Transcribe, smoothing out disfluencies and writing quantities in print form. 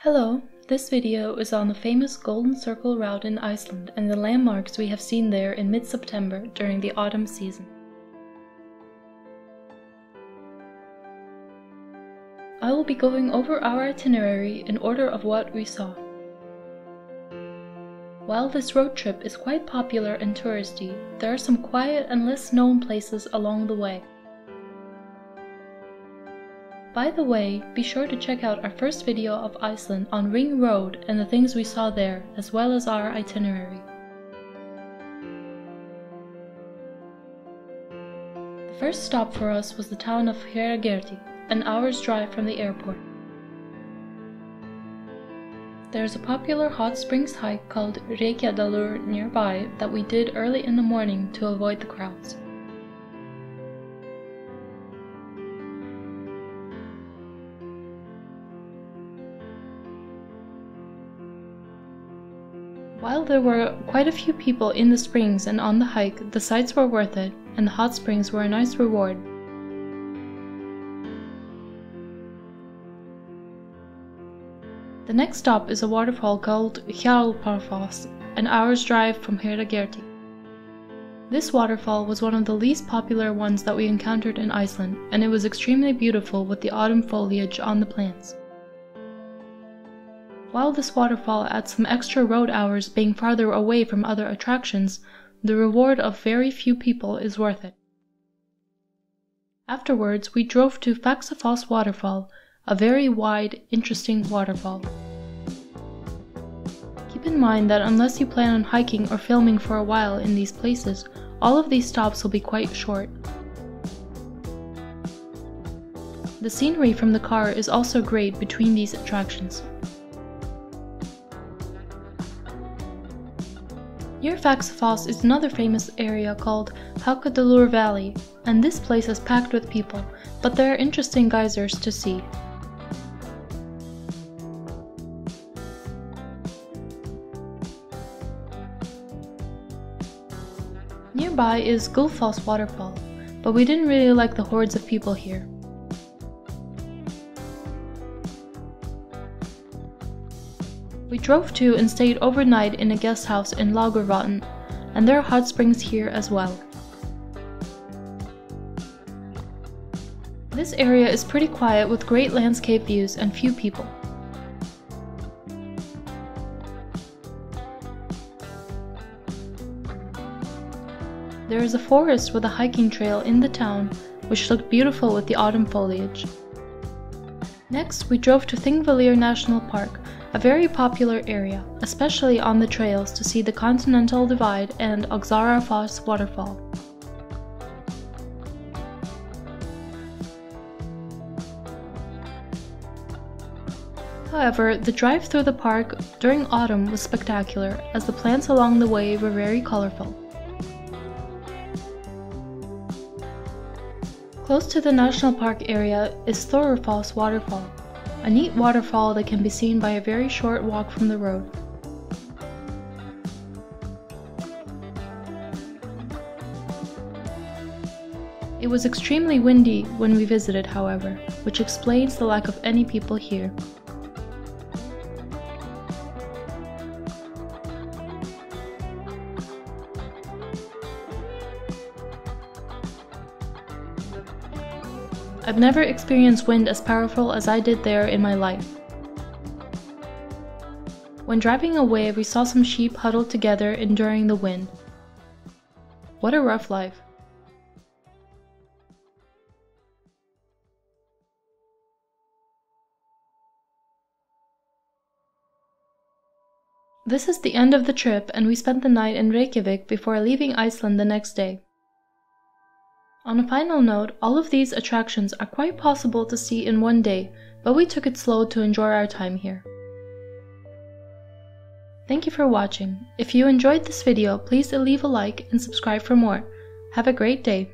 Hello, this video is on the famous Golden Circle route in Iceland and the landmarks we have seen there in mid-September during the autumn season. I will be going over our itinerary in order of what we saw. While this road trip is quite popular and touristy, there are some quiet and less known places along the way. By the way, be sure to check out our first video of Iceland on Ring Road and the things we saw there, as well as our itinerary. The first stop for us was the town of Hveragerdi, an hour's drive from the airport. There is a popular hot springs hike called Reykjadalur nearby that we did early in the morning to avoid the crowds. While there were quite a few people in the springs and on the hike, the sights were worth it, and the hot springs were a nice reward. The next stop is a waterfall called Hjalparfoss, an hour's drive from Hveragerdi. This waterfall was one of the least popular ones that we encountered in Iceland, and it was extremely beautiful with the autumn foliage on the plants. While this waterfall adds some extra road hours being farther away from other attractions, the reward of very few people is worth it. Afterwards, we drove to Faxafoss waterfall, a very wide, interesting waterfall. Keep in mind that unless you plan on hiking or filming for a while in these places, all of these stops will be quite short. The scenery from the car is also great between these attractions. Near Faxafoss is another famous area called Haukadalur Valley, and this place is packed with people, but there are interesting geysers to see. Nearby is Gullfoss waterfall, but we didn't really like the hordes of people here. We drove to and stayed overnight in a guest house in Laugarvatn, and there are hot springs here as well. This area is pretty quiet with great landscape views and few people. There is a forest with a hiking trail in the town, which looked beautiful with the autumn foliage. Next, we drove to Thingvellir National Park, a very popular area, especially on the trails to see the Continental Divide and Hjalparfoss waterfall. However, the drive through the park during autumn was spectacular, as the plants along the way were very colorful. Close to the national park area is Thorufoss waterfall, a neat waterfall that can be seen by a very short walk from the road. It was extremely windy when we visited, however, which explains the lack of any people here. I've never experienced wind as powerful as I did there in my life. When driving away, we saw some sheep huddled together enduring the wind. What a rough life. This is the end of the trip, and we spent the night in Reykjavik before leaving Iceland the next day. On a final note, all of these attractions are quite possible to see in one day, but we took it slow to enjoy our time here. Thank you for watching. If you enjoyed this video, please leave a like and subscribe for more. Have a great day.